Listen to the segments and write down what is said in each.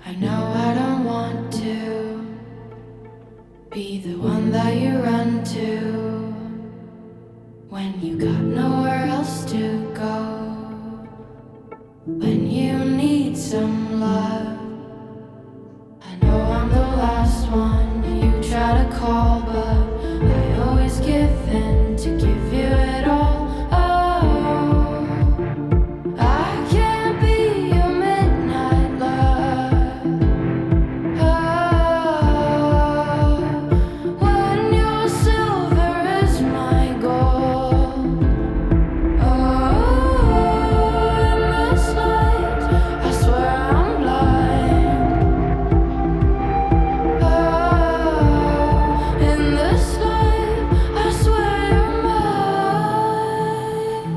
I know I don't want to be the one that you run to when you got nowhere else to go, when you need some love. I know I'm the last one you try to call, but I always give in to give you it all. Oh, I can't be your midnight love. Oh, when your silver is my gold. Oh, in this light, I swear I'm blind. Oh, in this light, I swear you're mine.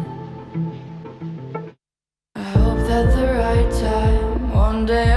I hope that the right time one day